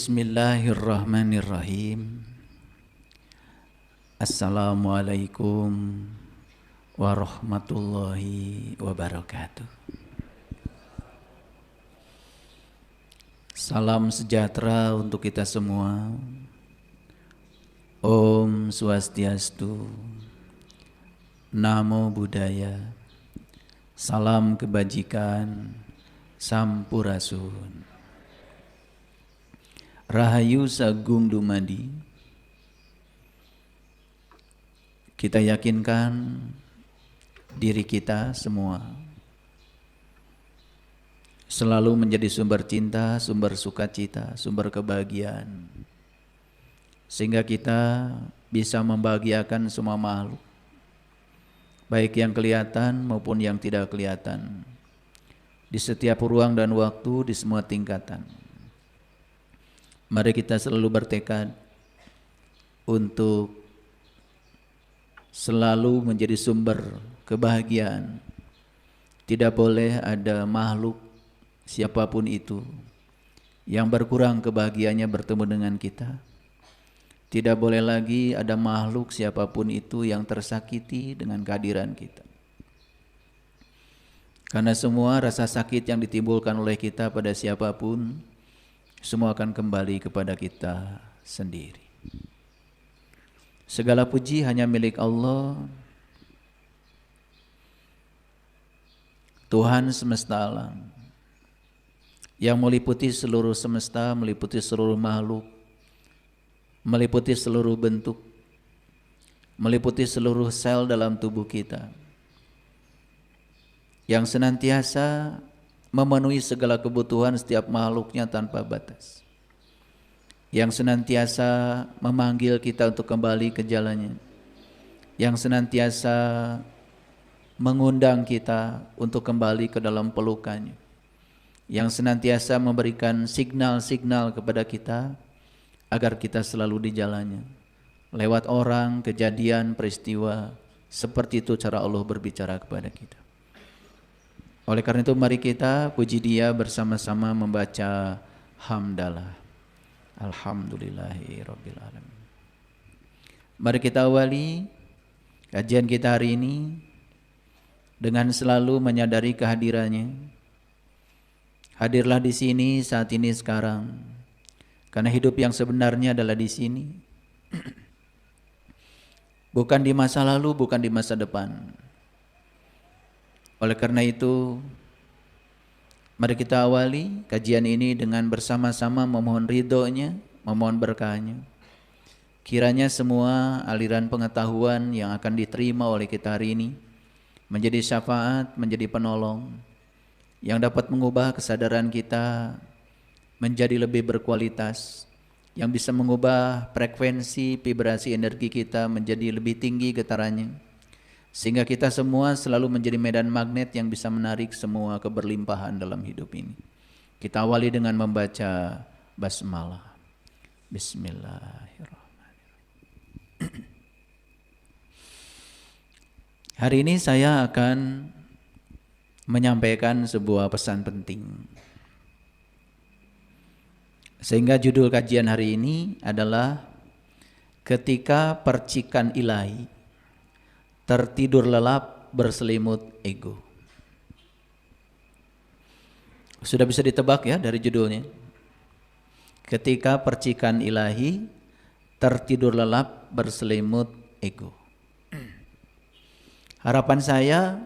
Bismillahirrahmanirrahim. Assalamualaikum warahmatullahi wabarakatuh. Salam sejahtera untuk kita semua. Om Swastiastu, Namo Buddhaya, salam kebajikan, Sampurasun. Rahayu Sagung Dumadi. Kita yakinkan diri kita semua selalu menjadi sumber cinta, sumber sukacita, sumber kebahagiaan, sehingga kita bisa membahagiakan semua makhluk, baik yang kelihatan maupun yang tidak kelihatan, di setiap ruang dan waktu, di semua tingkatan. Mari kita selalu bertekad untuk selalu menjadi sumber kebahagiaan. Tidak boleh ada makhluk siapapun itu yang berkurang kebahagiaannya bertemu dengan kita. Tidak boleh lagi ada makhluk siapapun itu yang tersakiti dengan kehadiran kita. Karena semua rasa sakit yang ditimbulkan oleh kita pada siapapun, semua akan kembali kepada kita sendiri. Segala puji hanya milik Allah, Tuhan semesta alam, yang meliputi seluruh semesta, meliputi seluruh makhluk, meliputi seluruh bentuk, meliputi seluruh sel dalam tubuh kita, yang senantiasa memenuhi segala kebutuhan setiap makhluknya tanpa batas, yang senantiasa memanggil kita untuk kembali ke jalannya, yang senantiasa mengundang kita untuk kembali ke dalam pelukannya, yang senantiasa memberikan signal-signal kepada kita agar kita selalu di jalannya. Lewat orang, kejadian, peristiwa, seperti itu cara Allah berbicara kepada kita. Oleh karena itu mari kita puji Dia bersama-sama membaca hamdalah. Alhamdulillahirabbil alamin. Mari kita awali kajian kita hari ini dengan selalu menyadari kehadirannya. Hadirlah di sini saat ini sekarang. Karena hidup yang sebenarnya adalah di sini. Bukan di masa lalu, bukan di masa depan. Oleh karena itu, mari kita awali kajian ini dengan bersama-sama memohon ridhonya, memohon berkahnya. Kiranya semua aliran pengetahuan yang akan diterima oleh kita hari ini menjadi syafaat, menjadi penolong yang dapat mengubah kesadaran kita menjadi lebih berkualitas, yang bisa mengubah frekuensi, vibrasi energi kita menjadi lebih tinggi getarannya, sehingga kita semua selalu menjadi medan magnet yang bisa menarik semua keberlimpahan dalam hidup ini. Kita awali dengan membaca basmalah. Bismillahirrahmanirrahim. Hari ini saya akan menyampaikan sebuah pesan penting. Sehingga judul kajian hari ini adalah Ketika Percikan Ilahi tertidur lelap berselimut ego. Sudah bisa ditebak ya dari judulnya. Ketika percikan ilahi tertidur lelap berselimut ego. Harapan saya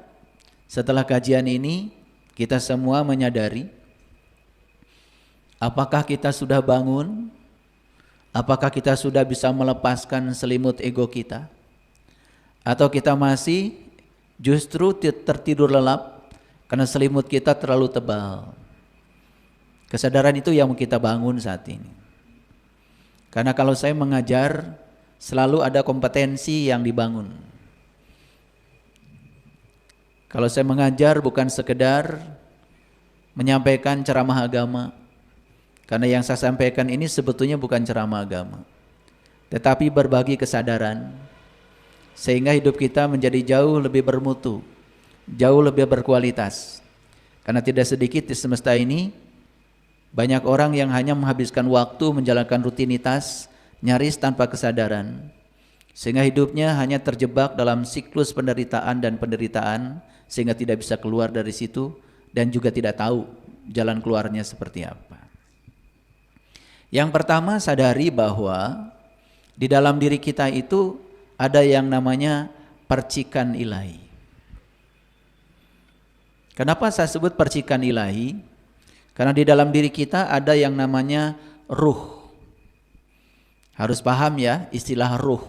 setelah kajian ini kita semua menyadari apakah kita sudah bangun, apakah kita sudah bisa melepaskan selimut ego kita, atau kita masih justru tertidur lelap karena selimut kita terlalu tebal. Kesadaran itu yang kita bangun saat ini. Karena kalau saya mengajar, selalu ada kompetensi yang dibangun. Kalau saya mengajar bukan sekedar menyampaikan ceramah agama, karena yang saya sampaikan ini sebetulnya bukan ceramah agama, tetapi berbagi kesadaran, sehingga hidup kita menjadi jauh lebih bermutu, jauh lebih berkualitas. Karena tidak sedikit di semesta ini Banyak orang yang hanya menghabiskan waktu menjalankan rutinitas nyaris tanpa kesadaran, sehingga hidupnya hanya terjebak dalam siklus penderitaan dan penderitaan, sehingga tidak bisa keluar dari situ dan juga tidak tahu jalan keluarnya seperti apa. Yang pertama, sadari bahwa di dalam diri kita itu ada yang namanya percikan ilahi. Kenapa saya sebut percikan ilahi? Karena di dalam diri kita ada yang namanya ruh. Harus paham ya istilah ruh.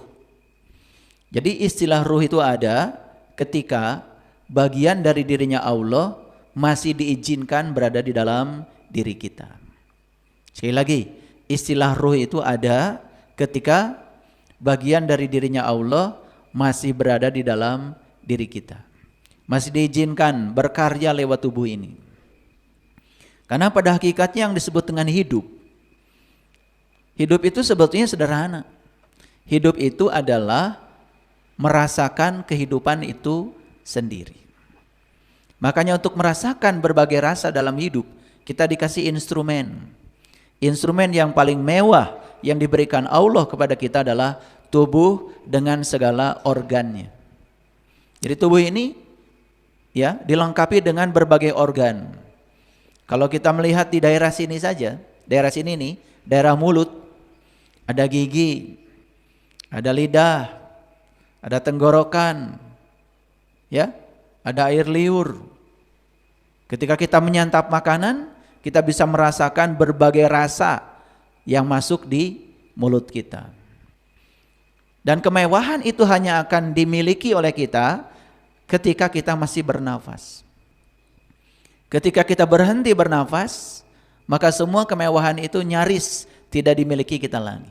Jadi istilah ruh itu ada ketika bagian dari dirinya Allah masih diizinkan berada di dalam diri kita. Sekali lagi, istilah ruh itu ada ketika bagian dari dirinya Allah masih berada di dalam diri kita. Masih diizinkan berkarya lewat tubuh ini. Karena pada hakikatnya yang disebut dengan hidup itu sebetulnya sederhana. Hidup itu adalah merasakan kehidupan itu sendiri. Makanya untuk merasakan berbagai rasa dalam hidup, kita dikasih instrumen. Instrumen yang paling mewah yang diberikan Allah kepada kita adalah tubuh dengan segala organnya. Jadi tubuh ini ya dilengkapi dengan berbagai organ. Kalau kita melihat di daerah sini saja, daerah sini nih, daerah mulut, ada gigi, ada lidah, ada tenggorokan, ya, ada air liur. Ketika kita menyantap makanan, kita bisa merasakan berbagai rasa yang masuk di mulut kita. Dan kemewahan itu hanya akan dimiliki oleh kita ketika kita masih bernafas. Ketika kita berhenti bernafas, maka semua kemewahan itu nyaris tidak dimiliki kita lagi.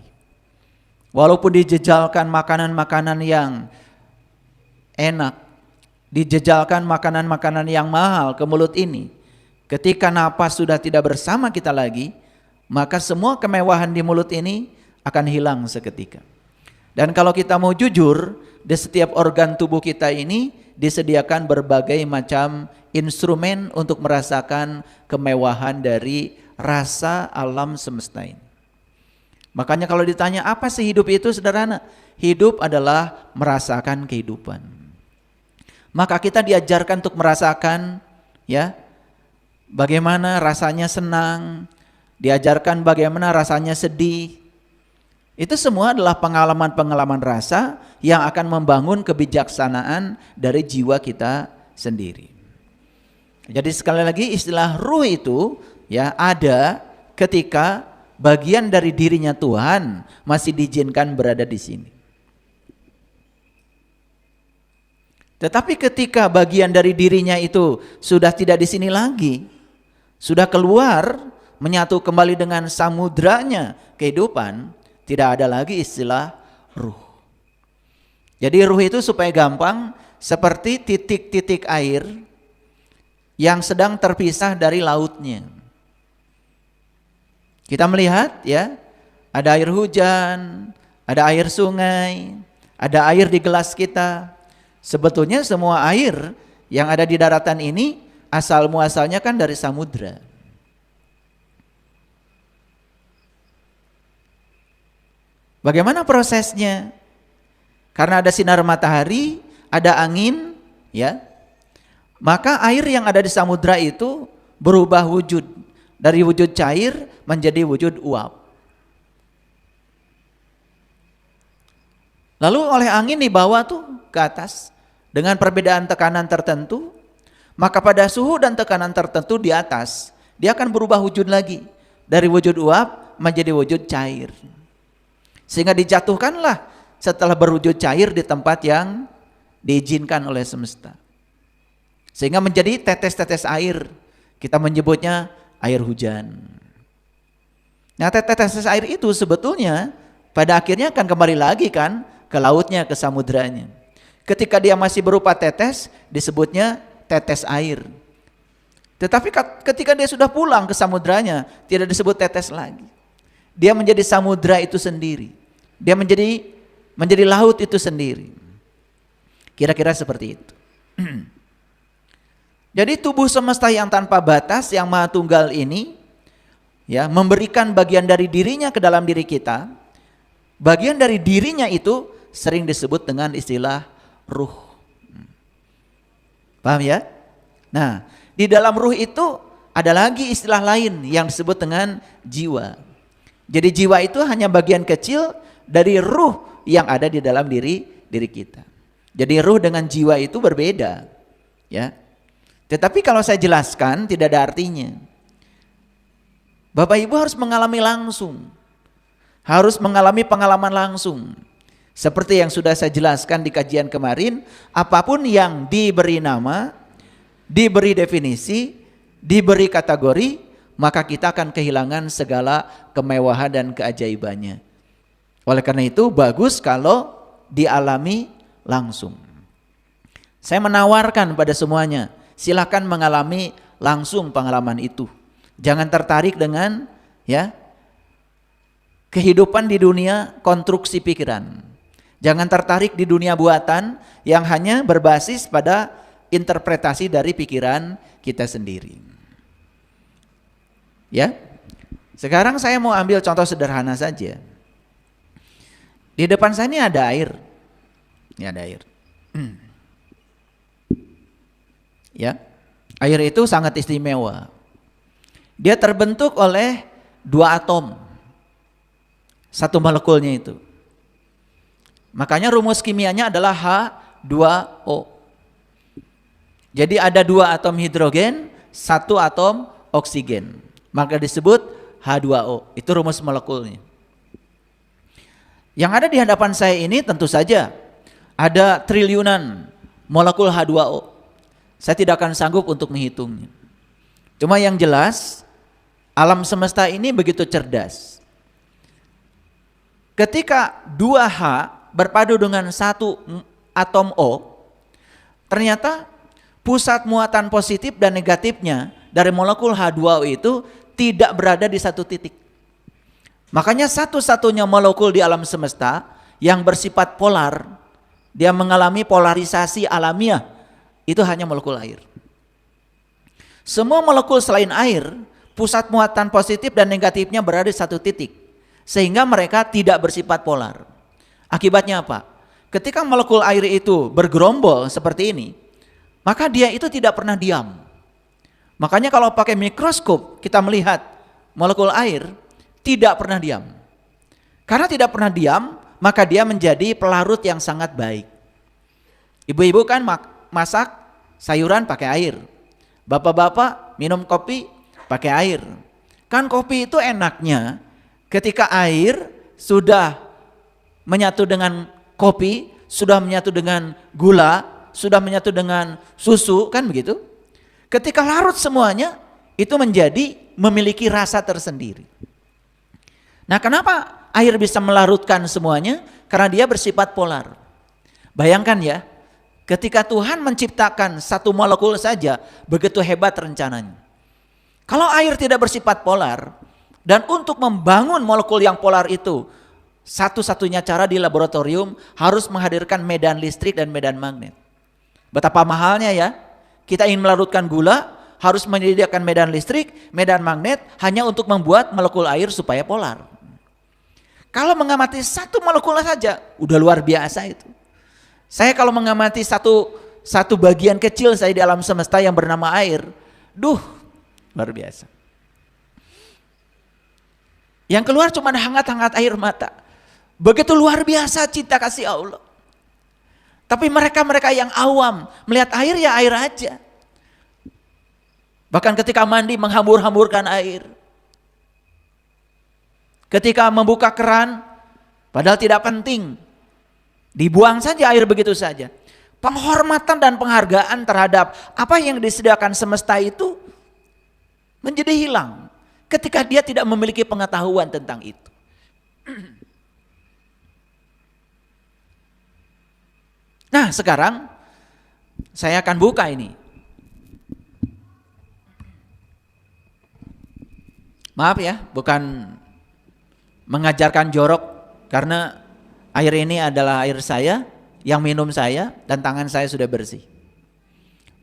Walaupun dijejalkan makanan-makanan yang enak, dijejalkan makanan-makanan yang mahal ke mulut ini, ketika napas sudah tidak bersama kita lagi, maka semua kemewahan di mulut ini akan hilang seketika. Dan kalau kita mau jujur, di setiap organ tubuh kita ini disediakan berbagai macam instrumen untuk merasakan kemewahan dari rasa alam semesta ini. Makanya kalau ditanya apa sih hidup itu, sederhana. Hidup adalah merasakan kehidupan. Maka kita diajarkan untuk merasakan ya bagaimana rasanya senang, diajarkan bagaimana rasanya sedih. Itu semua adalah pengalaman-pengalaman rasa yang akan membangun kebijaksanaan dari jiwa kita sendiri. Jadi sekali lagi istilah ruh itu ya ada ketika bagian dari dirinya Tuhan masih diizinkan berada di sini. Tetapi ketika bagian dari dirinya itu sudah tidak di sini lagi, sudah keluar menyatu kembali dengan samudranya kehidupan, tidak ada lagi istilah ruh. Jadi ruh itu supaya gampang seperti titik-titik air yang sedang terpisah dari lautnya. Kita melihat ya, ada air hujan, ada air sungai, ada air di gelas kita. Sebetulnya semua air yang ada di daratan ini asal muasalnya kan dari samudra. Bagaimana prosesnya? Karena ada sinar matahari, ada angin, ya. Maka air yang ada di samudra itu berubah wujud dari wujud cair menjadi wujud uap. Lalu oleh angin dibawa tuh ke atas dengan perbedaan tekanan tertentu, maka pada suhu dan tekanan tertentu di atas dia akan berubah wujud lagi dari wujud uap menjadi wujud cair. Sehingga dijatuhkanlah setelah berwujud cair di tempat yang diizinkan oleh semesta. Sehingga menjadi tetes-tetes air. Kita menyebutnya air hujan. Nah, tetes-tetes air itu sebetulnya pada akhirnya akan kembali lagi kan ke lautnya, ke samudranya. Ketika dia masih berupa tetes, disebutnya tetes air. Tetapi ketika dia sudah pulang ke samudranya, tidak disebut tetes lagi. Dia menjadi samudra itu sendiri. Dia menjadi laut itu sendiri. Kira-kira seperti itu. Jadi tubuh semesta yang tanpa batas, yang maha tunggal ini ya, memberikan bagian dari dirinya ke dalam diri kita. Bagian dari dirinya itu sering disebut dengan istilah ruh. Paham ya? Nah, di dalam ruh itu ada lagi istilah lain yang disebut dengan jiwa. Jadi jiwa itu hanya bagian kecil dari ruh yang ada di dalam diri kita. Jadi ruh dengan jiwa itu berbeda, ya. Tetapi kalau saya jelaskan tidak ada artinya. Bapak Ibu harus mengalami langsung. Harus mengalami pengalaman langsung. Seperti yang sudah saya jelaskan di kajian kemarin, apapun yang diberi nama, diberi definisi, diberi kategori, maka kita akan kehilangan segala kemewahan dan keajaibannya. Oleh karena itu bagus kalau dialami langsung. Saya menawarkan pada semuanya, silakan mengalami langsung pengalaman itu. Jangan tertarik dengan kehidupan di dunia konstruksi pikiran. Jangan tertarik di dunia buatan yang hanya berbasis pada interpretasi dari pikiran kita sendiri. Ya. Sekarang saya mau ambil contoh sederhana saja. Di depan saya ini ada air. Ini ada air. Ya. Air itu sangat istimewa. Dia terbentuk oleh 2 atom. Satu molekulnya itu. Makanya rumus kimianya adalah H2O. Jadi ada 2 atom hidrogen, 1 atom oksigen. Maka disebut H2O. Itu rumus molekulnya. Yang ada di hadapan saya ini tentu saja ada triliunan molekul H2O. Saya tidak akan sanggup untuk menghitungnya. Cuma yang jelas alam semesta ini begitu cerdas. Ketika 2H berpadu dengan 1 atom O, ternyata pusat muatan positif dan negatifnya dari molekul H2O itu tidak berada di satu titik. Makanya satu-satunya molekul di alam semesta yang bersifat polar, dia mengalami polarisasi alamiah, itu hanya molekul air. Semua molekul selain air, pusat muatan positif dan negatifnya berada di satu titik. Sehingga mereka tidak bersifat polar. Akibatnya apa? Ketika molekul air itu bergerombol seperti ini, maka dia itu tidak pernah diam. Makanya kalau pakai mikroskop kita melihat molekul air tidak pernah diam. Karena tidak pernah diam, maka dia menjadi pelarut yang sangat baik. Ibu-ibu kan masak sayuran pakai air. Bapak-bapak minum kopi pakai air. Kan kopi itu enaknya ketika air sudah menyatu dengan kopi, sudah menyatu dengan gula, sudah menyatu dengan susu, kan begitu? Ketika larut semuanya, itu menjadi memiliki rasa tersendiri. Nah, kenapa air bisa melarutkan semuanya? Karena dia bersifat polar. Bayangkan ya, ketika Tuhan menciptakan satu molekul saja, begitu hebat rencananya. Kalau air tidak bersifat polar, dan untuk membangun molekul yang polar itu, satu-satunya cara di laboratorium harus menghadirkan medan listrik dan medan magnet. Betapa mahalnya ya, kita ingin melarutkan gula, harus menyediakan medan listrik, medan magnet, hanya untuk membuat molekul air supaya polar. Kalau mengamati satu molekul saja, udah luar biasa itu. Saya kalau mengamati satu bagian kecil saya di alam semesta yang bernama air, luar biasa. Yang keluar cuma hangat-hangat air mata. Begitu luar biasa cinta kasih Allah. Tapi mereka yang awam, melihat air ya air aja. Bahkan ketika mandi menghambur-hamburkan air. Ketika membuka keran, padahal tidak penting, dibuang saja air begitu saja. Penghormatan dan penghargaan terhadap apa yang disediakan semesta itu menjadi hilang ketika dia tidak memiliki pengetahuan tentang itu. Nah, sekarang saya akan buka ini. Maaf ya, bukan mengajarkan jorok, karena air ini adalah air saya, yang minum saya, dan tangan saya sudah bersih.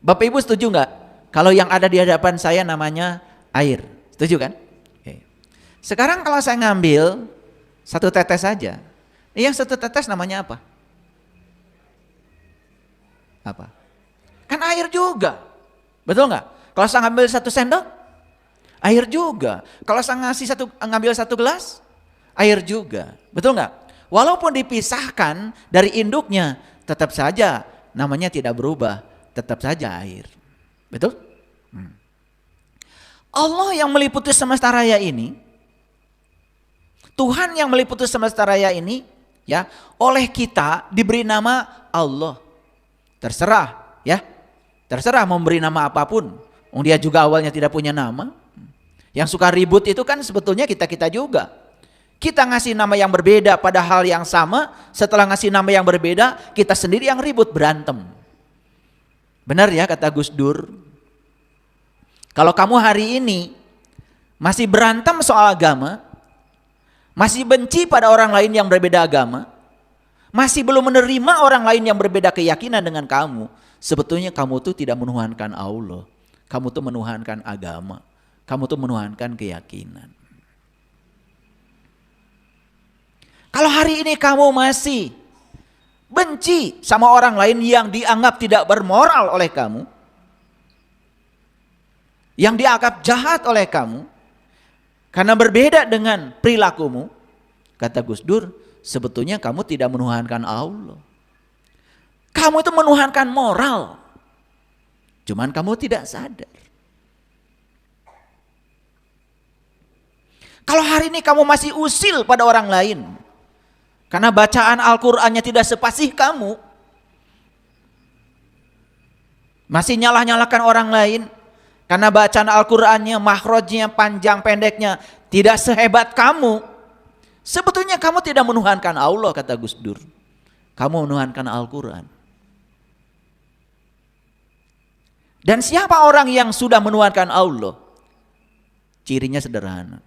Bapak Ibu setuju nggak? Kalau yang ada di hadapan saya namanya air, setuju kan? Oke. Sekarang kalau saya ngambil satu tetes saja, yang satu tetes namanya apa? Apa? Kan air juga, betul nggak? Kalau saya ngambil satu sendok, air juga. Kalau saya ngambil satu gelas, air juga, betul nggak? Walaupun dipisahkan dari induknya, tetap saja namanya tidak berubah, tetap saja air, betul? Allah yang meliputi semesta raya ini, Tuhan yang meliputi semesta raya ini, ya, oleh kita diberi nama Allah. Terserah, ya, terserah memberi nama apapun. Dia juga awalnya tidak punya nama. Yang suka ribut itu kan sebetulnya kita juga. Kita ngasih nama yang berbeda pada hal yang sama. Setelah ngasih nama yang berbeda, kita sendiri yang ribut, berantem. Benar ya kata Gus Dur. Kalau kamu hari ini masih berantem soal agama, masih benci pada orang lain yang berbeda agama, masih belum menerima orang lain yang berbeda keyakinan dengan kamu, sebetulnya kamu tuh tidak menuhankan Allah. Kamu tuh menuhankan agama. Kamu tuh menuhankan keyakinan. Kalau hari ini kamu masih benci sama orang lain yang dianggap tidak bermoral oleh kamu, yang dianggap jahat oleh kamu, karena berbeda dengan perilakumu, kata Gus Dur, sebetulnya kamu tidak menuhankan Allah. Kamu itu menuhankan moral. Cuman kamu tidak sadar. Kalau hari ini kamu masih usil pada orang lain, karena bacaan Al-Qur'annya tidak sepasih kamu, masih nyalah-nyalahkan orang lain, karena bacaan Al-Qur'annya, makhrajnya, panjang pendeknya tidak sehebat kamu, sebetulnya kamu tidak menuhankan Allah, kata Gus Dur. Kamu menuhankan Al-Qur'an. Dan siapa orang yang sudah menuhankan Allah? Cirinya sederhana.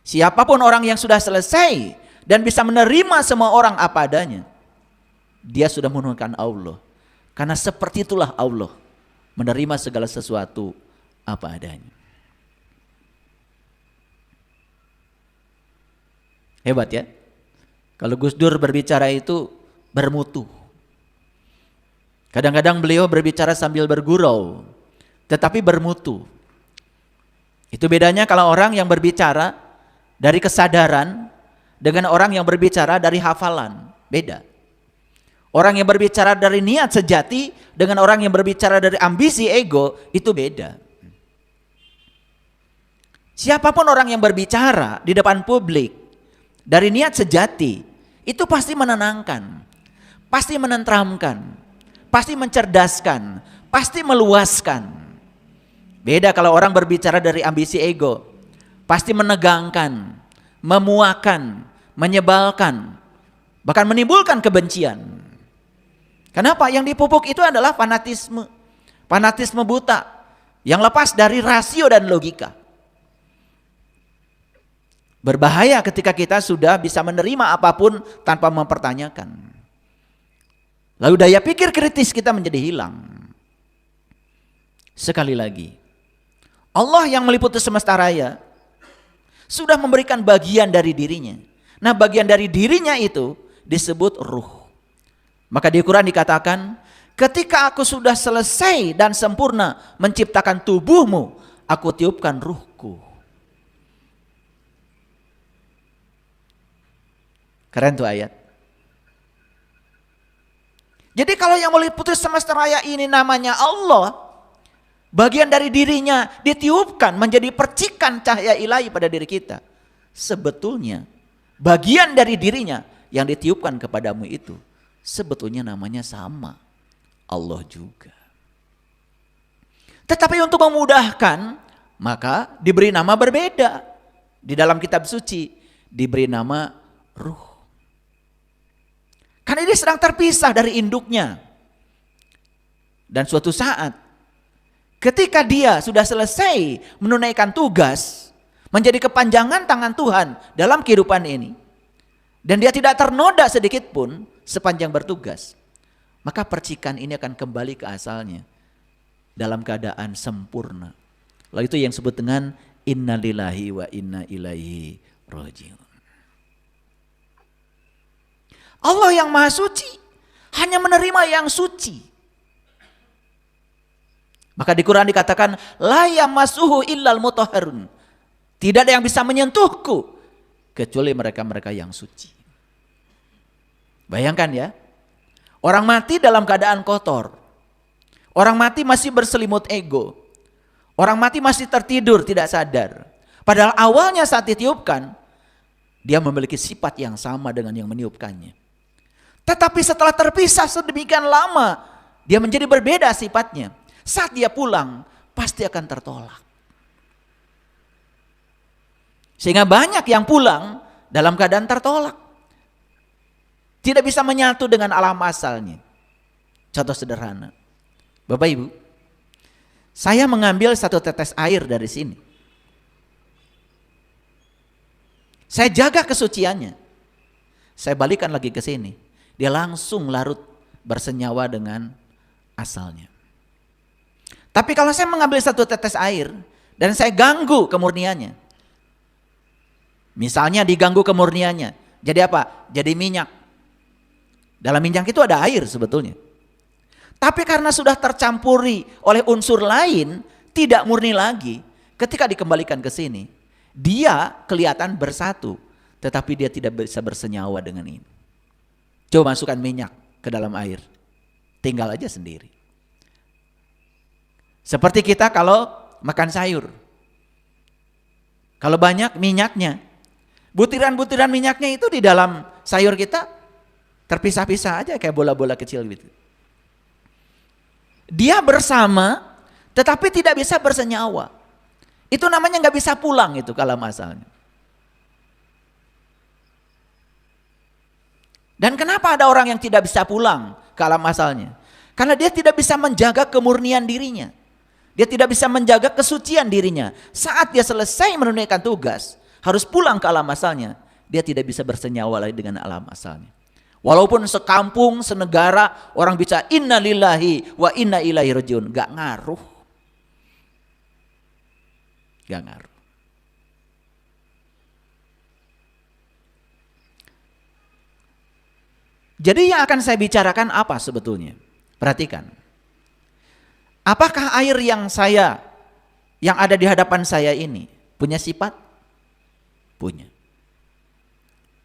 Siapapun orang yang sudah selesai dan bisa menerima semua orang apa adanya, dia sudah menuhankan Allah. Karena seperti itulah Allah, menerima segala sesuatu apa adanya. Hebat ya. Kalau Gus Dur berbicara itu bermutu. Kadang-kadang beliau berbicara sambil bergurau, tetapi bermutu. Itu bedanya kalau orang yang berbicara dari kesadaran dengan orang yang berbicara dari hafalan. Beda. Orang yang berbicara dari niat sejati dengan orang yang berbicara dari ambisi ego, itu beda. Siapapun orang yang berbicara di depan publik dari niat sejati, itu pasti menenangkan, pasti menenteramkan, pasti mencerdaskan, pasti meluaskan. Beda kalau orang berbicara dari ambisi ego, pasti menegangkan, memuakan, menyebalkan, bahkan menimbulkan kebencian. Kenapa? Yang dipupuk itu adalah fanatisme. Fanatisme buta yang lepas dari rasio dan logika. Berbahaya ketika kita sudah bisa menerima apapun tanpa mempertanyakan. Lalu daya pikir kritis kita menjadi hilang. Sekali lagi, Allah yang meliputi semesta raya sudah memberikan bagian dari dirinya. Nah, bagian dari dirinya itu disebut ruh. Maka di Quran dikatakan, ketika aku sudah selesai dan sempurna menciptakan tubuhmu, aku tiupkan ruhku. Keren tuh ayat. Jadi kalau yang meliputi semesta raya ini namanya Allah, bagian dari dirinya ditiupkan menjadi percikan cahaya ilahi pada diri kita. Sebetulnya bagian dari dirinya yang ditiupkan kepadamu itu sebetulnya namanya sama, Allah juga. Tetapi untuk memudahkan, maka diberi nama berbeda. Di dalam kitab suci diberi nama ruh. Karena ini sedang terpisah dari induknya. Dan suatu saat ketika dia sudah selesai menunaikan tugas, menjadi kepanjangan tangan Tuhan dalam kehidupan ini, dan dia tidak ternoda sedikit pun sepanjang bertugas, maka percikan ini akan kembali ke asalnya dalam keadaan sempurna. Lalu itu yang disebut dengan Inna lillahi wa inna ilaihi rajiun. Allah yang maha suci hanya menerima yang suci. Maka di Quran dikatakan la yamassuhu illal mutahharun. Tidak ada yang bisa menyentuhku kecuali mereka-mereka yang suci. Bayangkan ya, orang mati dalam keadaan kotor. Orang mati masih berselimut ego. Orang mati masih tertidur tidak sadar. Padahal awalnya saat ditiupkan, dia memiliki sifat yang sama dengan yang meniupkannya. Tetapi setelah terpisah sedemikian lama, dia menjadi berbeda sifatnya. Saat dia pulang, pasti akan tertolak. Sehingga banyak yang pulang dalam keadaan tertolak. Tidak bisa menyatu dengan alam asalnya. Contoh sederhana. Bapak Ibu, saya mengambil satu tetes air dari sini. Saya jaga kesuciannya. Saya balikan lagi ke sini. Dia langsung larut bersenyawa dengan asalnya. Tapi kalau saya mengambil satu tetes air dan saya ganggu kemurniannya. Misalnya diganggu kemurniannya. Jadi apa? Jadi minyak. Dalam minyak itu ada air sebetulnya. Tapi karena sudah tercampuri oleh unsur lain, tidak murni lagi. Ketika dikembalikan ke sini, dia kelihatan bersatu. Tetapi dia tidak bisa bersenyawa dengan ini. Coba masukkan minyak ke dalam air. Tinggal aja sendiri. Seperti kita kalau makan sayur. Kalau banyak minyaknya. Butiran-butiran minyaknya itu di dalam sayur kita terpisah-pisah aja kayak bola-bola kecil gitu. Dia bersama tetapi tidak bisa bersenyawa. Itu namanya nggak bisa pulang itu kalau masalahnya. Dan kenapa ada orang yang tidak bisa pulang ke alam asalnya? Karena dia tidak bisa menjaga kemurnian dirinya. Dia tidak bisa menjaga kesucian dirinya. Saat dia selesai menunaikan tugas, harus pulang ke alam asalnya. Dia tidak bisa bersenyawa lagi dengan alam asalnya. Walaupun sekampung, senegara, orang bisa inna lillahi wa inna ilaihi rajiun. Gak ngaruh. Gak ngaruh. Jadi yang akan saya bicarakan apa sebetulnya? Perhatikan. Apakah air yang ada di hadapan saya ini punya sifat? Punya.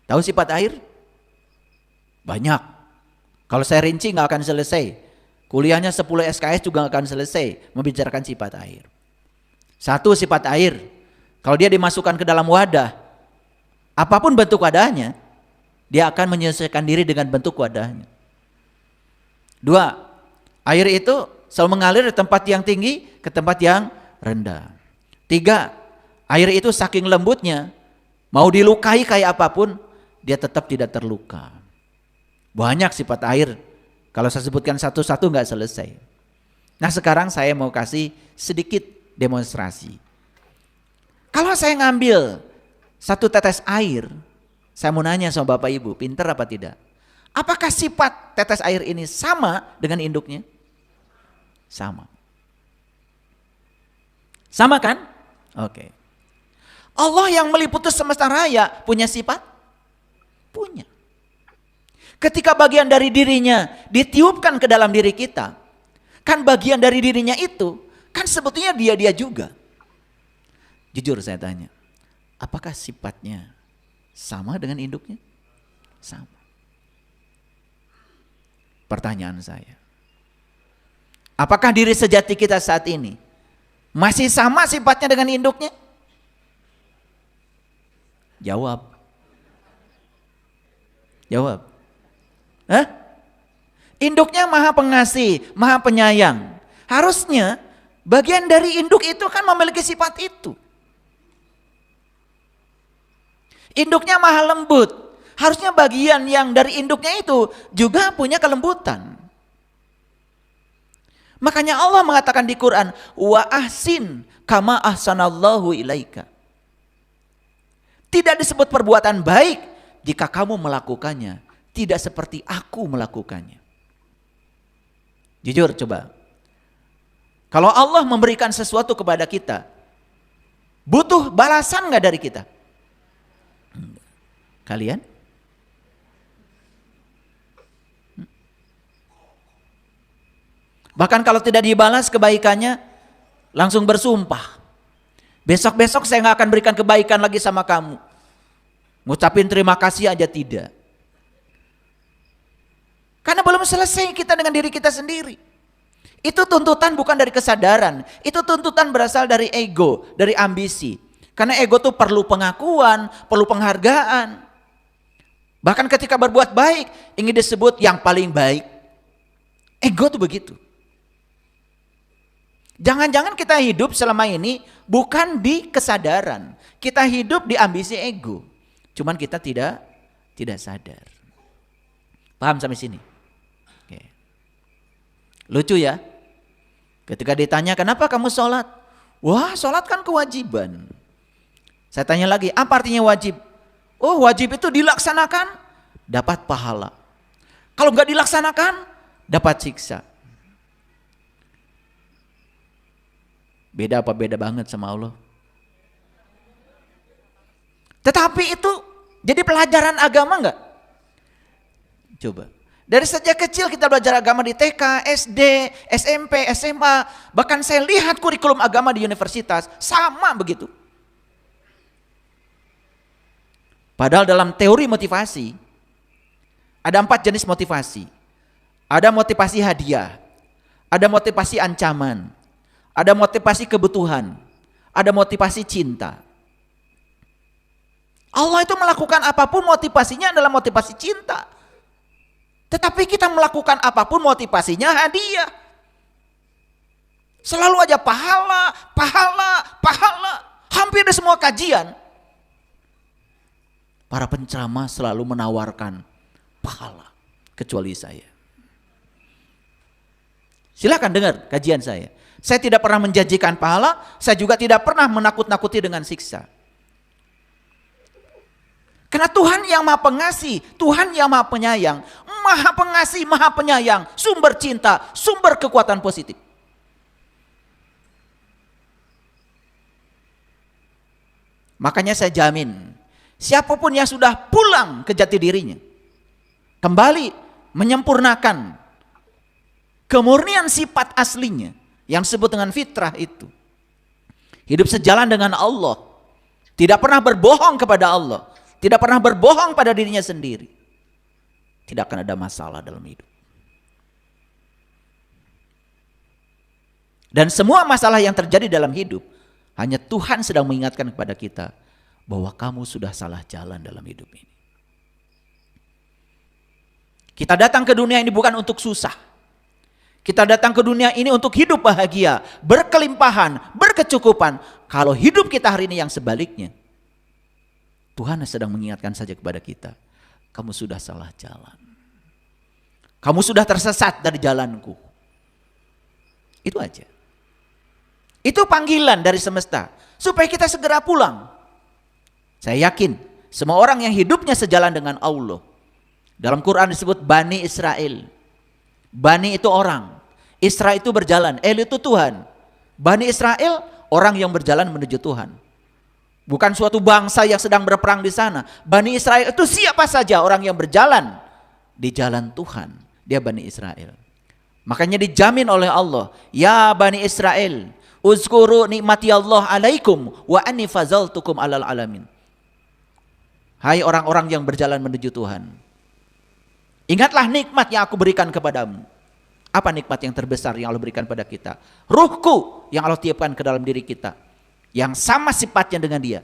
Tahu sifat air? Banyak. Kalau saya rinci nggak akan selesai. Kuliahnya 10 SKS juga nggak akan selesai membicarakan sifat air. Satu sifat air, kalau dia dimasukkan ke dalam wadah, apapun bentuk wadahnya, dia akan menyesuaikan diri dengan bentuk wadahnya. 2, air itu selalu mengalir dari tempat yang tinggi ke tempat yang rendah. 3, air itu saking lembutnya, mau dilukai kayak apapun, dia tetap tidak terluka. Banyak sifat air, kalau saya sebutkan satu-satu nggak selesai. Nah sekarang saya mau kasih sedikit demonstrasi. Kalau saya ngambil satu tetes air, saya mau nanya sama Bapak Ibu, pinter apa tidak? Apakah sifat tetes air ini sama dengan induknya? Sama. Sama kan? Oke. Allah yang meliputi semesta raya punya sifat? Punya. Ketika bagian dari dirinya ditiupkan ke dalam diri kita, kan bagian dari dirinya itu, kan sebetulnya dia juga. Jujur saya tanya, apakah sifatnya sama dengan induknya? Sama. Pertanyaan saya. Apakah diri sejati kita saat ini masih sama sifatnya dengan induknya? Jawab. Jawab. Hah? Induknya maha pengasih, maha penyayang. Harusnya bagian dari induk itu kan memiliki sifat itu. Induknya maha lembut. Harusnya bagian yang dari induknya itu juga punya kelembutan. Makanya Allah mengatakan di Quran, wa ahsin kama ahsanallahu ilaika. Tidak disebut perbuatan baik jika kamu melakukannya tidak seperti aku melakukannya. Jujur coba. Kalau Allah memberikan sesuatu kepada kita, Butuh balasan nggak dari kita? Kalian? Bahkan kalau tidak dibalas kebaikannya, langsung bersumpah. Besok-besok saya nggak akan berikan kebaikan lagi sama kamu. Ngucapin terima kasih aja tidak. Karena belum selesai kita dengan diri kita sendiri. Itu tuntutan bukan dari kesadaran. Itu tuntutan berasal dari ego, dari ambisi. Karena ego tuh perlu pengakuan, perlu penghargaan. Bahkan ketika berbuat baik, ingin disebut yang paling baik. Ego tuh begitu. Jangan-jangan kita hidup selama ini bukan di kesadaran. Kita hidup di ambisi ego. Cuman kita tidak sadar. Paham sampai sini? Oke. Lucu ya? Ketika ditanya kenapa kamu sholat? Wah, sholat kan kewajiban. Saya tanya lagi, apa artinya wajib? Oh, wajib itu dilaksanakan dapat pahala. Kalau nggak dilaksanakan dapat siksa. Beda apa beda banget sama Allah? Tetapi itu jadi pelajaran agama enggak? Coba. Dari sejak kecil kita belajar agama di TK, SD, SMP, SMA. Bahkan saya lihat kurikulum agama di universitas. Sama begitu. Padahal dalam teori motivasi, ada 4 jenis motivasi. Ada motivasi hadiah. Ada motivasi ancaman. Ada motivasi kebutuhan, ada motivasi cinta. Allah itu melakukan apapun motivasinya adalah motivasi cinta. Tetapi kita melakukan apapun motivasinya hadiah. Selalu aja pahala, pahala, pahala. Hampir di semua kajian. Para penceramah selalu menawarkan pahala, kecuali saya. Silakan dengar kajian saya. Saya tidak pernah menjanjikan pahala, saya juga tidak pernah menakut-nakuti dengan siksa. Karena Tuhan yang Maha Pengasih, Tuhan yang Maha Penyayang, Maha Pengasih, Maha Penyayang, sumber cinta, sumber kekuatan positif. Makanya saya jamin, siapapun yang sudah pulang ke jati dirinya, kembali menyempurnakan kemurnian sifat aslinya, yang disebut dengan fitrah itu. Hidup sejalan dengan Allah. Tidak pernah berbohong kepada Allah. Tidak pernah berbohong pada dirinya sendiri. Tidak akan ada masalah dalam hidup. Dan semua masalah yang terjadi dalam hidup, hanya Tuhan sedang mengingatkan kepada kita bahwa kamu sudah salah jalan dalam hidup ini. Kita datang ke dunia ini bukan untuk susah. Kita datang ke dunia ini untuk hidup bahagia, berkelimpahan, berkecukupan. Kalau hidup kita hari ini yang sebaliknya, Tuhan sedang mengingatkan saja kepada kita, kamu sudah salah jalan. Kamu sudah tersesat dari jalanku. Itu aja. Itu panggilan dari semesta, supaya kita segera pulang. Saya yakin, semua orang yang hidupnya sejalan dengan Allah. Dalam Quran disebut Bani Israel. Bani itu orang. Isra itu berjalan, El itu Tuhan. Bani Israel orang yang berjalan menuju Tuhan. Bukan suatu bangsa yang sedang berperang di sana. Bani Israel itu siapa saja orang yang berjalan di jalan Tuhan. Dia Bani Israel. Makanya dijamin oleh Allah, ya Bani Israel, uzkuru nikmati Allah alaikum wa anni fazaltukum alal alamin. Hai orang-orang yang berjalan menuju Tuhan, ingatlah nikmat yang aku berikan kepadamu. Apa nikmat yang terbesar yang Allah berikan pada kita? Ruhku yang Allah tiupkan ke dalam diri kita, yang sama sifatnya dengan Dia.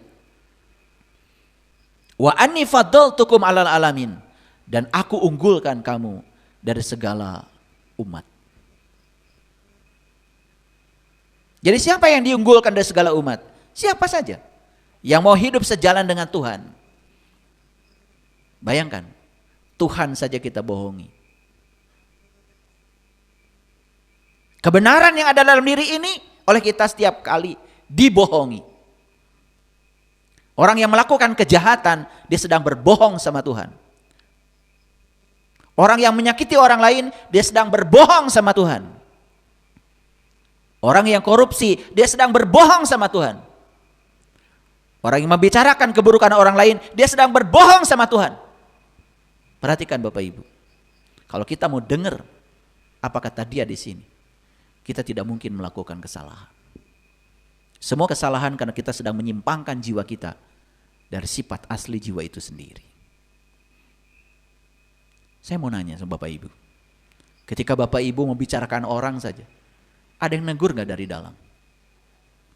Wa anni faddaltukum alal alamin, dan aku unggulkan kamu dari segala umat. Jadi siapa yang diunggulkan dari segala umat? Siapa saja yang mau hidup sejalan dengan Tuhan. Bayangkan, Tuhan saja kita bohongi. Kebenaran yang ada dalam diri ini oleh kita setiap kali dibohongi. Orang yang melakukan kejahatan, dia sedang berbohong sama Tuhan. Orang yang menyakiti orang lain, dia sedang berbohong sama Tuhan. Orang yang korupsi, dia sedang berbohong sama Tuhan. Orang yang membicarakan keburukan orang lain, dia sedang berbohong sama Tuhan. Perhatikan Bapak Ibu. Kalau kita mau dengar apa kata dia di sini, kita tidak mungkin melakukan kesalahan. Semua kesalahan karena kita sedang menyimpangkan jiwa kita dari sifat asli jiwa itu sendiri. Saya mau nanya sama Bapak Ibu. Ketika Bapak Ibu membicarakan orang saja, ada yang negur gak dari dalam?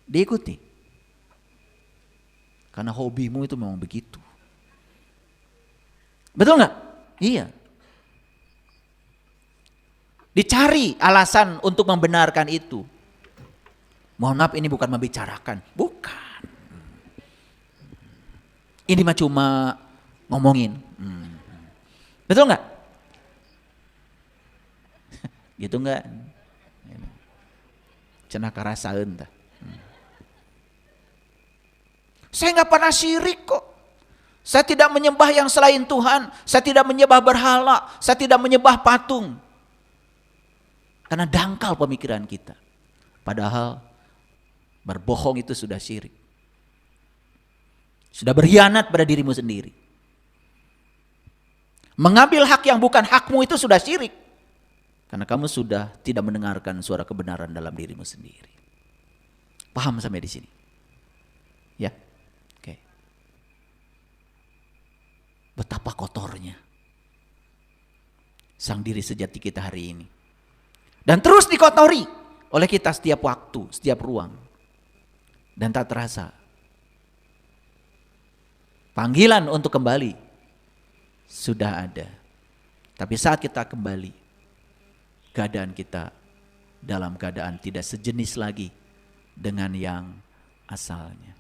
Diikuti. Karena hobimu itu memang begitu. Betul gak? Iya. Dicari alasan untuk membenarkan itu. Mohon maaf, ini bukan membicarakan. Bukan. Ini mah cuma ngomongin. Betul gak? Gitu enggak? Cenah karasaeun tah. Saya enggak pernah syirik kok. Saya tidak menyembah yang selain Tuhan, saya tidak menyembah berhala, saya tidak menyembah patung. Karena dangkal pemikiran kita. Padahal berbohong itu sudah syirik. Sudah berkhianat pada dirimu sendiri. Mengambil hak yang bukan hakmu itu sudah syirik. Karena kamu sudah tidak mendengarkan suara kebenaran dalam dirimu sendiri. Paham sampai di sini? Ya, oke. Betapa kotornya sang diri sejati kita hari ini. Dan terus dikotori oleh kita setiap waktu, setiap ruang. Dan tak terasa. Panggilan untuk kembali sudah ada. Tapi saat kita kembali, keadaan kita dalam keadaan tidak sejenis lagi dengan yang asalnya.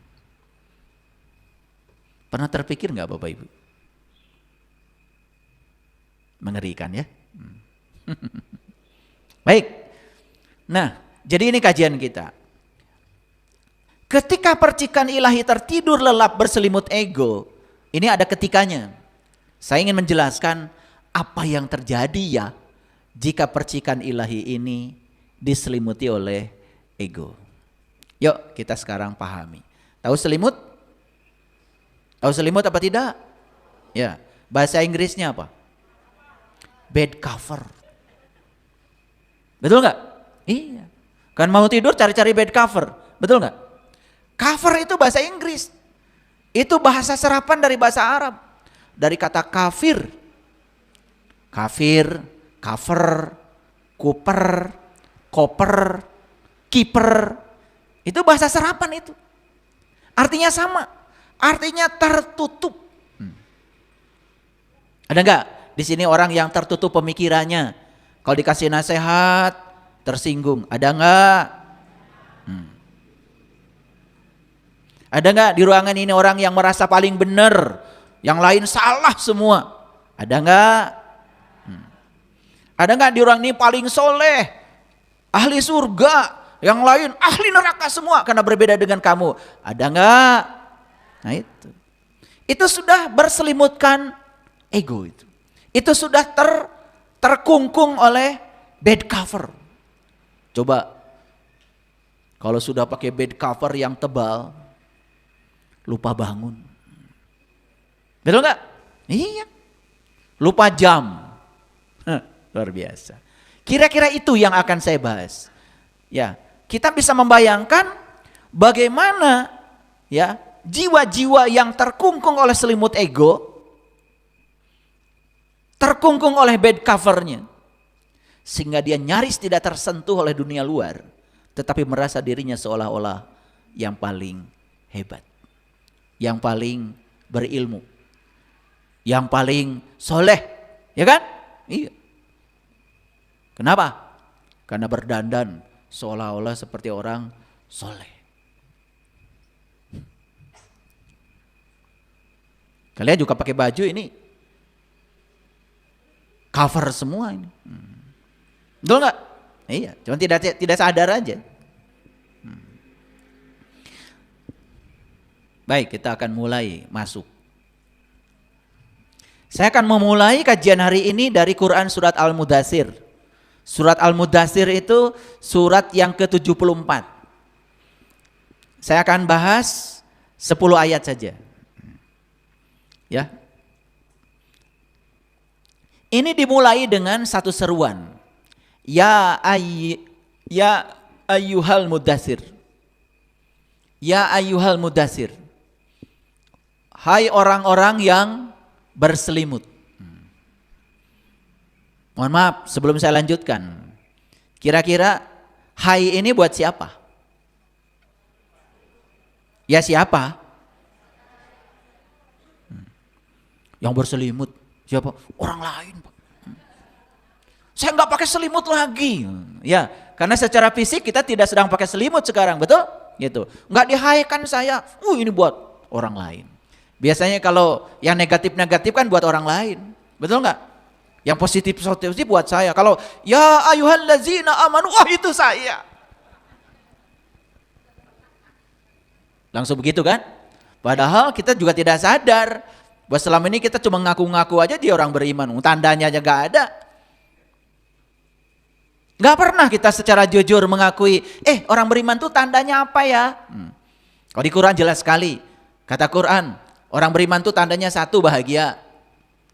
Pernah terpikir nggak Bapak Ibu? Mengerikan ya? Baik. Nah, jadi ini kajian kita. Ketika percikan ilahi tertidur lelap berselimut ego, ini ada ketikanya. Saya ingin menjelaskan apa yang terjadi ya jika percikan ilahi ini diselimuti oleh ego. Yuk kita sekarang pahami. Tahu selimut? Tahu selimut apa tidak? Ya, bahasa Inggrisnya apa? Bed cover. Betul nggak? Iya. Kan mau tidur cari-cari bed cover. Betul nggak? Cover itu bahasa Inggris. Itu bahasa serapan dari bahasa Arab. Dari kata kafir. Kafir, cover, kuper, koper, kiper. Itu bahasa serapan itu. Artinya sama. Artinya tertutup. Ada enggak di sini orang yang tertutup pemikirannya? Kalau dikasih nasihat tersinggung. Ada enggak? Ada enggak di ruangan ini orang yang merasa paling benar, yang lain salah semua? Ada enggak? Ada enggak di ruangan ini paling soleh, ahli surga, yang lain ahli neraka semua karena berbeda dengan kamu? Ada enggak? Nah itu sudah berselimutkan ego itu. Itu sudah terkungkung oleh bed cover. Coba kalau sudah pakai bed cover yang tebal, lupa bangun. Betul nggak? Iya. Lupa jam. Luar biasa. Kira-kira itu yang akan saya bahas. Ya, kita bisa membayangkan bagaimana ya jiwa-jiwa yang terkungkung oleh selimut ego, terkungkung oleh bed covernya, sehingga dia nyaris tidak tersentuh oleh dunia luar, tetapi merasa dirinya seolah-olah yang paling hebat, yang paling berilmu, yang paling soleh, ya kan? Iya. Kenapa? Karena berdandan seolah-olah seperti orang soleh. Kalian juga pakai baju ini cover semua ini. Betul nggak? Iya, cuma tidak sadar aja. Baik, kita akan mulai masuk. Saya akan memulai kajian hari ini dari Quran surat Al-Mudathir. Surat Al-Mudathir itu surat yang ke-74. Saya akan bahas 10 ayat saja. Ya. Ini dimulai dengan satu seruan. Ya ayyuhal mudatsir. Ya ayyuhal mudatsir. Hai orang-orang yang berselimut. Mohon maaf sebelum saya lanjutkan. Kira-kira hai ini buat siapa? Ya siapa? Yang berselimut. Siapa? Orang lain, Pak. Saya nggak pakai selimut lagi. Ya, karena secara fisik kita tidak sedang pakai selimut sekarang, betul? Gitu. Nggak dihaikan saya. Ini buat orang lain. Biasanya kalau yang negatif-negatif kan buat orang lain. Betul nggak? Yang positif-positif buat saya. Kalau ya ayyuhallazina amanu, itu saya. Langsung begitu kan? Padahal kita juga tidak sadar bahwa selama ini kita cuma ngaku-ngaku aja dia orang beriman. Tandanya aja nggak ada. Nggak pernah kita secara jujur mengakui, orang beriman tuh tandanya apa ya? Kalau di Quran jelas sekali. Kata Quran, orang beriman tuh tandanya satu, bahagia.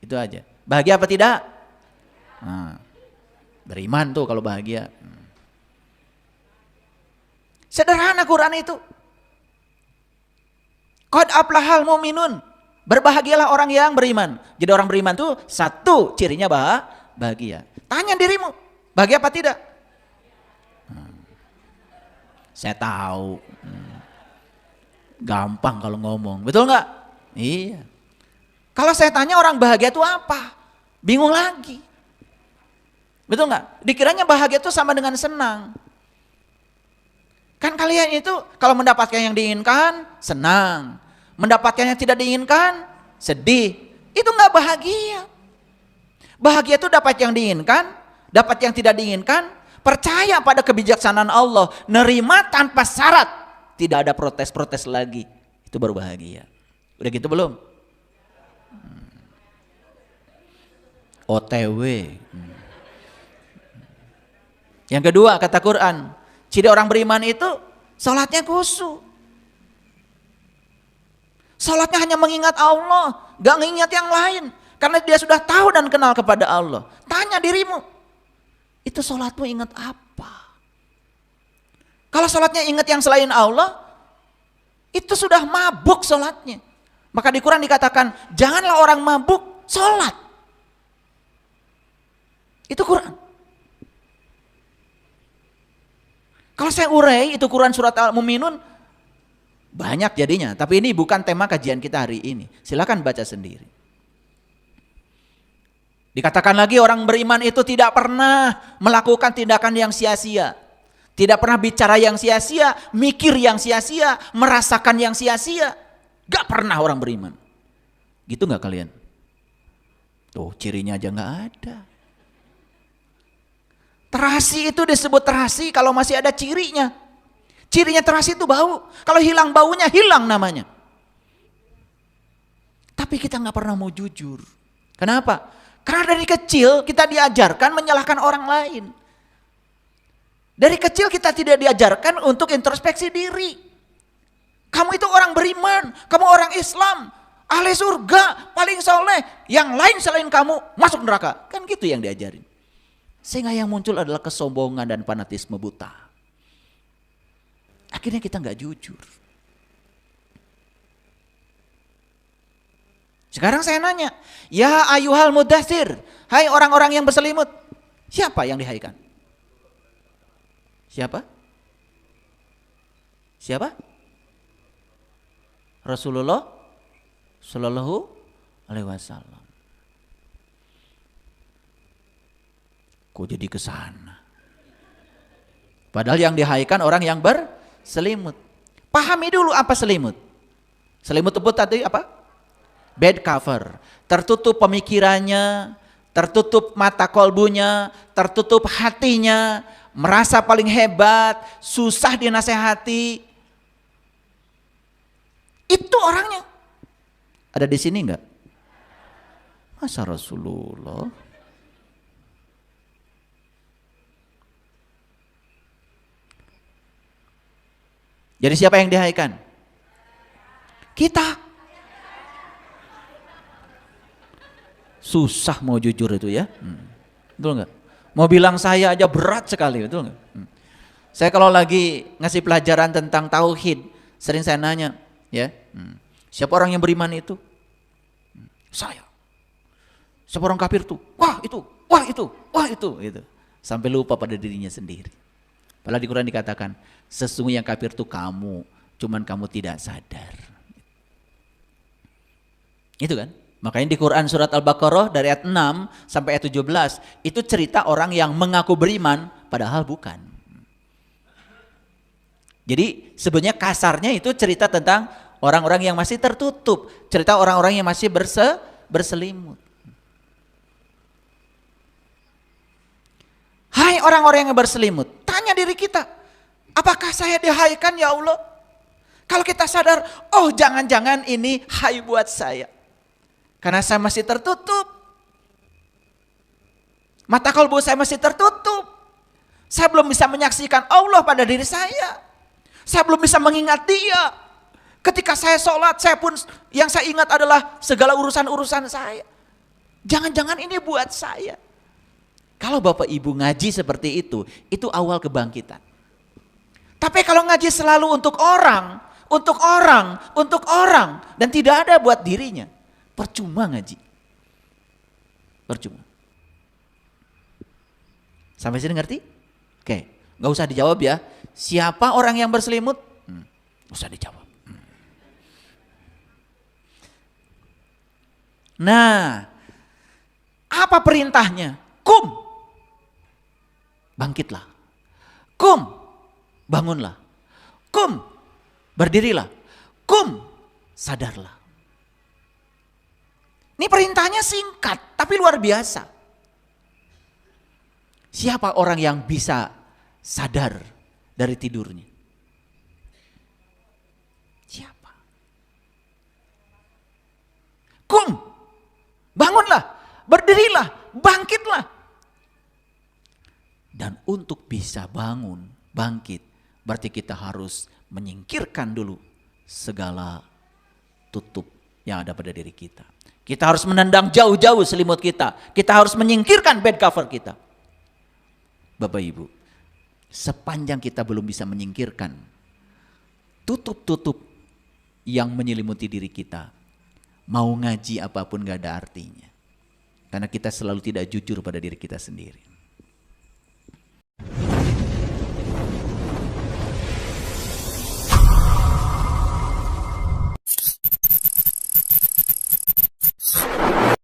Itu aja. Bahagia apa tidak? Beriman tuh kalau bahagia. Sederhana Quran itu. Qad aflahal mu'minun. Berbahagialah orang yang beriman. Jadi orang beriman tuh satu cirinya bahagia. Tanya dirimu, bahagia apa tidak? Saya tahu. Gampang kalau ngomong, betul nggak? Iya. Kalau saya tanya orang bahagia itu apa? Bingung lagi. Betul nggak? Dikiranya bahagia itu sama dengan senang. Kan kalian itu kalau mendapatkan yang diinginkan, senang. Mendapatkan yang tidak diinginkan, sedih. Itu nggak bahagia. Bahagia itu dapat yang diinginkan, dapat yang tidak diinginkan, percaya pada kebijaksanaan Allah, nerima tanpa syarat, tidak ada protes-protes lagi. Itu baru bahagia. Udah gitu belum? OTW. Yang kedua kata Quran, ciri orang beriman itu salatnya khusyuk. Salatnya hanya mengingat Allah, gak mengingat yang lain. Karena dia sudah tahu dan kenal kepada Allah. Tanya dirimu, itu salatmu ingat apa? Kalau salatnya ingat yang selain Allah, itu sudah mabuk salatnya. Maka di Quran dikatakan, janganlah orang mabuk salat. Itu Quran. Kalau saya urai itu Quran surat Al-Mu'minun, banyak jadinya, tapi ini bukan tema kajian kita hari ini. Silakan baca sendiri. Dikatakan lagi orang beriman itu tidak pernah melakukan tindakan yang sia-sia. Tidak pernah bicara yang sia-sia, mikir yang sia-sia, merasakan yang sia-sia. Gak pernah orang beriman. Gitu gak kalian? Tuh cirinya aja gak ada. Terasi itu disebut terasi kalau masih ada cirinya. Cirinya terasi itu bau. Kalau hilang baunya, hilang namanya. Tapi kita gak pernah mau jujur. Kenapa? Karena dari kecil kita diajarkan menyalahkan orang lain. Dari kecil kita tidak diajarkan untuk introspeksi diri. Kamu itu orang beriman, kamu orang Islam, ahli surga, paling soleh. Yang lain selain kamu masuk neraka. Kan gitu yang diajarin. Sehingga yang muncul adalah kesombongan dan fanatisme buta. Akhirnya kita nggak jujur. Sekarang saya nanya, ya ayyuhal mudatsir, hai orang-orang yang berselimut. Siapa yang dihaikan? Siapa? Siapa? Rasulullah Shallallahu Alaihi Wasallam. Kok jadi ke sana? Padahal yang dihaikan orang yang berselimut. Pahami dulu apa selimut. Selimut itu tadi apa? Bed cover. Tertutup pemikirannya, tertutup mata kolbunya, tertutup hatinya, merasa paling hebat, susah dinasehati. Itu orangnya. Ada di sini enggak? Masa Rasulullah? Jadi siapa yang dihaikan? Kita. Susah mau jujur itu ya. Betul nggak? Mau bilang saya aja berat sekali, betul nggak? Saya kalau lagi ngasih pelajaran tentang tauhid, sering saya nanya, ya, siapa orang yang beriman itu? Saya. Siapa orang kafir tuh? Wah itu, wah itu, wah itu, gitu. Sampai lupa pada dirinya sendiri. Padahal di Quran dikatakan, sesungguhnya yang kafir tuh kamu, cuman kamu tidak sadar. Itu kan? Makanya di Quran surat Al-Baqarah dari ayat 6 sampai ayat 17 itu cerita orang yang mengaku beriman padahal bukan. Jadi sebenarnya kasarnya itu cerita tentang orang-orang yang masih tertutup, cerita orang-orang yang masih berselimut. Hai orang-orang yang berselimut, tanya diri kita, apakah saya dihaikan ya Allah? Kalau kita sadar, oh jangan-jangan ini hai buat saya. Karena saya masih tertutup. Mata kalbu saya masih tertutup. Saya belum bisa menyaksikan Allah pada diri saya. Saya belum bisa mengingat Dia. Ketika saya sholat, saya pun yang saya ingat adalah segala urusan-urusan saya. Jangan-jangan ini buat saya. Kalau Bapak Ibu ngaji seperti itu awal kebangkitan. Tapi kalau ngaji selalu untuk orang, dan tidak ada buat dirinya, percuma ngaji. Percuma. Sampai sini ngerti? Oke, nggak usah dijawab ya. Siapa orang yang berselimut? Nggak usah dijawab. Nah, apa perintahnya? Kum, bangkitlah. Kum, bangunlah. Kum, berdirilah. Kum, sadarlah. Ini perintahnya singkat, tapi luar biasa. Siapa orang yang bisa sadar dari tidurnya? Siapa? Kum, bangunlah, berdirilah, bangkitlah. Dan untuk bisa bangun, bangkit, berarti kita harus menyingkirkan dulu segala tutup yang ada pada diri kita. Kita harus menendang jauh-jauh selimut kita. Kita harus menyingkirkan bed cover kita. Bapak Ibu, sepanjang kita belum bisa menyingkirkan tutup-tutup yang menyelimuti diri kita, mau ngaji apapun gak ada artinya. Karena kita selalu tidak jujur pada diri kita sendiri.